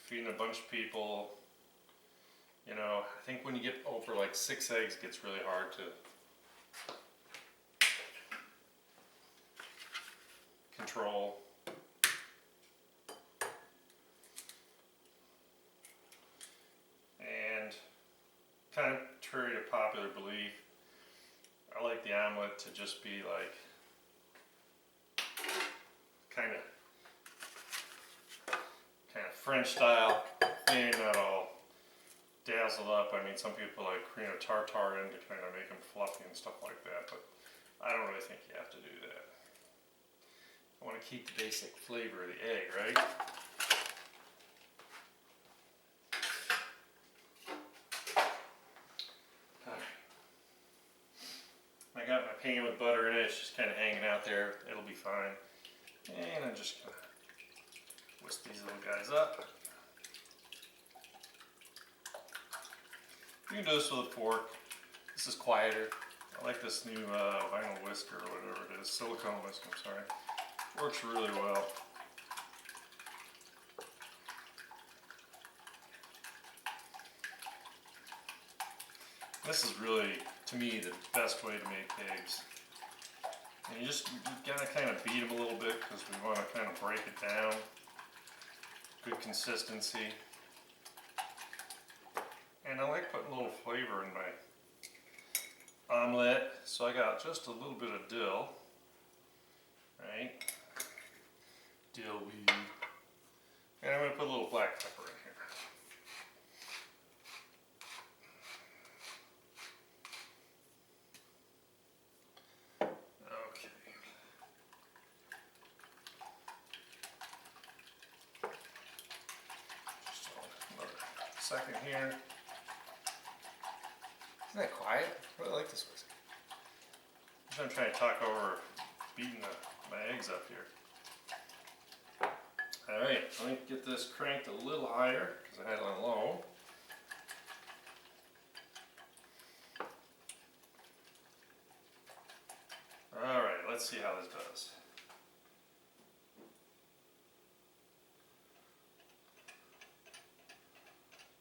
feeding a bunch of people. You know, I think when you get over like 6 eggs, it gets really hard to control. And contrary to popular belief, I like the omelet to just be like kind of French style, thin, not all dazzled up. I mean, some people like cream of tartar in to kind of make them fluffy and stuff like that, but I don't really think you have to do that. I want to keep the basic flavor of the egg, right? I got my pan with butter in it, it's just kind of hanging out there, it'll be fine. And I'm just going to whisk these little guys up. You can do this with a fork. This is quieter. I like this new vinyl whisker or whatever it is, silicone whisk, I'm sorry. Works really well. This is really, to me, the best way to make eggs. And you gotta kind of beat them a little bit because we want to kind of break it down. Good consistency. And I like putting a little flavor in my omelette, so I got just a little bit of dill, right? Dill weed. And I'm going to put a little black pepper in here. Okay. Just another second here. Isn't that quiet? I really like this whiskey. I'm trying to talk over beating my eggs up here. Alright, let me get this cranked a little higher because I had it on low. Alright, let's see how this does.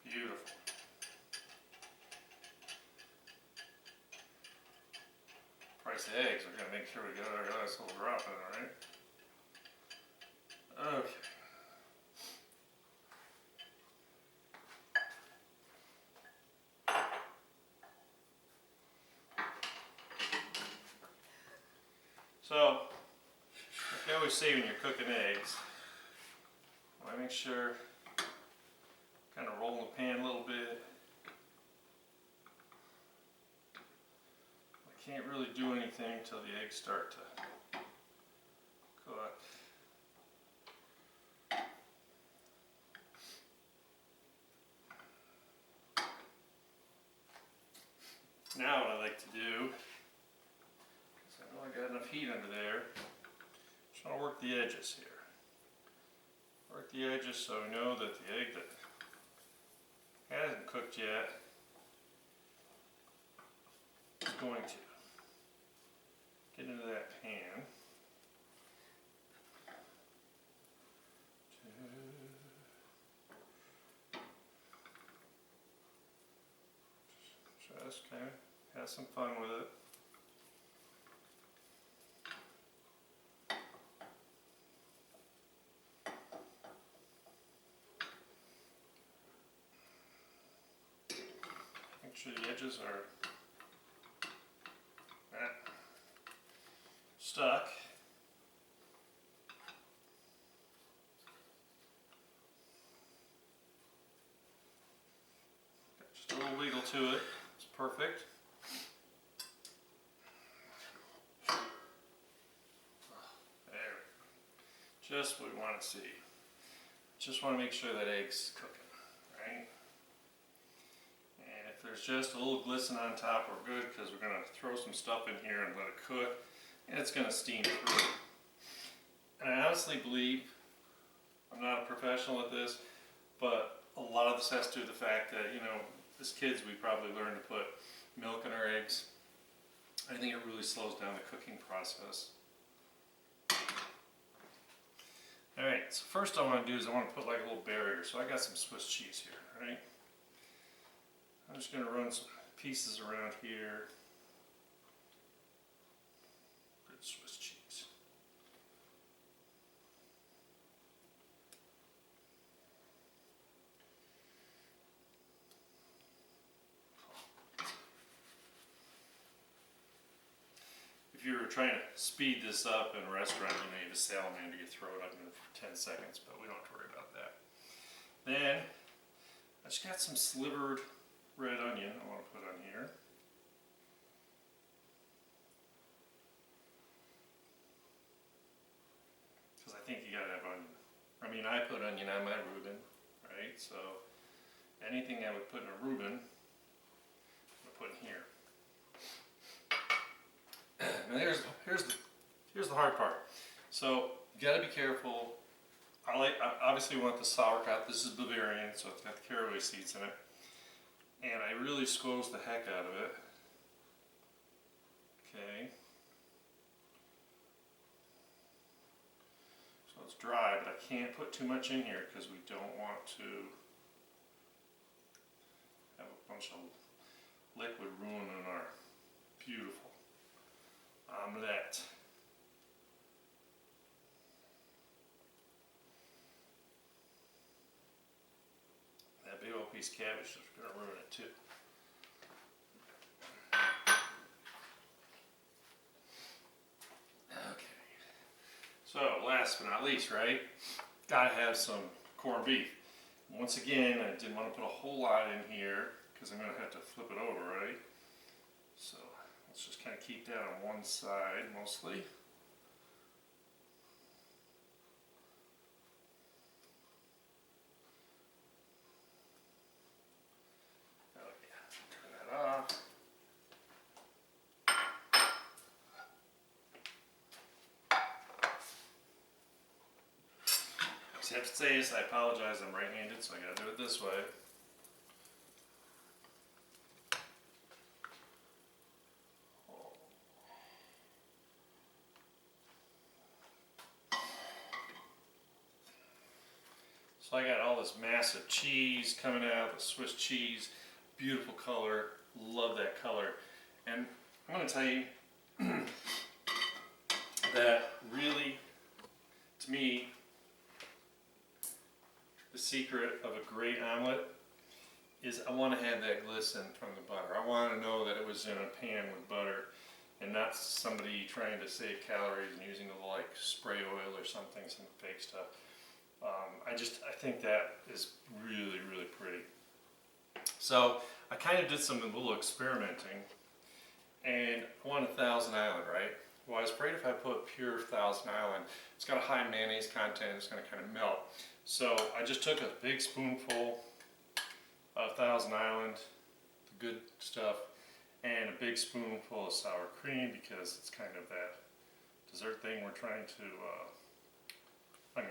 Beautiful. Price of eggs, we're going to make sure we got our nice little drop in it, right? Okay. So, like I always say when you're cooking eggs, I want to make sure, kind of roll the pan a little bit. I can't really do anything until the eggs start to cook. Now what I like to do, is I know I got enough heat under there, just want to work the edges here. Work the edges so I know that the egg that hasn't cooked yet is going to get into that pan. Just kind of have some fun with it. Make sure the edges are stuck. Just a little wiggle to it. It's perfect. There. Just what we want to see. Just want to make sure that egg's cooking, right? And if there's just a little glisten on top, we're good because we're going to throw some stuff in here and let it cook. And it's going to steam through. And I honestly believe, I'm not a professional at this, but a lot of this has to do with the fact that, you know, as kids we probably learned to put milk in our eggs. I think it really slows down the cooking process. Alright, so first I want to do is I want to put like a little barrier. So I got some Swiss cheese here, right? I'm just going to run some pieces around here. Good Swiss cheese. If you were trying to speed this up in a restaurant, you know, you have a salamander, you throw it up in for 10 seconds, but we don't have to worry about that. Then, I just got some slivered red onion I want to put on here. Because I think you gotta have onion. I mean, I put onion on my Reuben, right? So, anything I would put in a Reuben, I'm put in here. Now here's the hard part. So you got to be careful. I obviously want the sauerkraut. This is Bavarian, so it's got the caraway seeds in it, and I really squoze the heck out of it. Okay. So it's dry, but I can't put too much in here because we don't want to have a bunch of liquid ruining our beautiful omelette. That big old piece of cabbage is going to ruin it too. Okay. So last but not least, right? Gotta have some corned beef. Once again, I didn't want to put a whole lot in here because I'm going to have to flip it over, right? So let's just kind of keep that on one side mostly. Oh yeah, turn that off. I just have to say this, I apologize, I'm right-handed, so I gotta do it this way. So I got all this massive cheese coming out, the Swiss cheese, beautiful color, love that color. And I'm going to tell you that really, to me, the secret of a great omelet is I want to have that glisten from the butter. I want to know that it was in a pan with butter and not somebody trying to save calories and using a little like spray oil or something, some fake stuff. I think that is really, really pretty. So I kind of did some little experimenting, and I want a Thousand Island, right? Well, I was afraid if I put pure Thousand Island, it's got a high mayonnaise content, it's going to kind of melt. So I just took a big spoonful of Thousand Island, the good stuff, and a big spoonful of sour cream because it's kind of that dessert thing we're trying to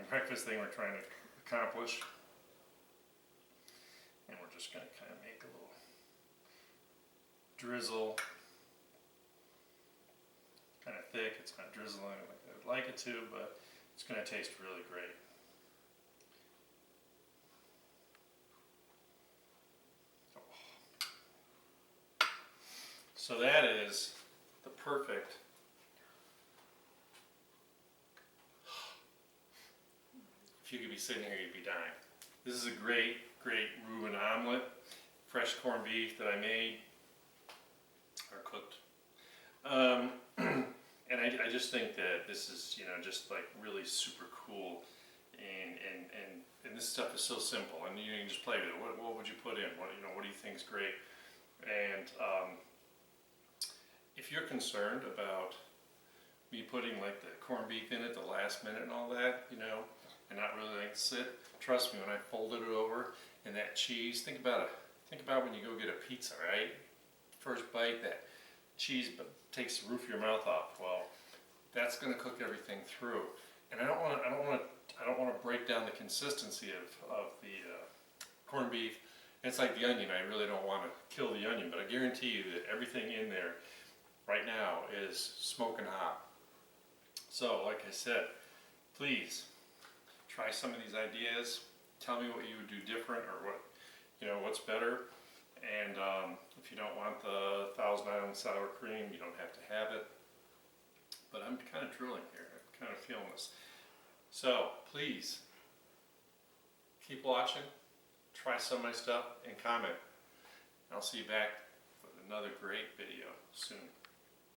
breakfast thing we're trying to accomplish. And we're just going to kind of make a little drizzle. Kind of thick, it's not drizzling like I would like it to, but it's going to taste really great. So that is the perfect you could be sitting here, you'd be dying. This is a great, great Reuben omelet, fresh corned beef that I made, or cooked. And I just think that this is, you know, just like really super cool, and this stuff is so simple, and you can just play with it. What would you put in? What do you think is great? And if you're concerned about me putting like the corned beef in it the last minute and all that, you know, and not really letting it sit, trust me, when I folded it over and that cheese, think about it. Think about when you go get a pizza, right? First bite, that cheese takes the roof of your mouth off. Well, that's going to cook everything through, and I don't want to break down the consistency of the corned beef. It's like the onion. I really don't want to kill the onion, but I guarantee you that everything in there right now is smoking hot. So, like I said, please Try some of these ideas. Tell me what you would do different, or what, what's better. And if you don't want the Thousand Island sour cream, you don't have to have it. But I'm kind of drooling here. I'm kind of feeling this. So please keep watching. Try some of my stuff and comment. I'll see you back with another great video soon.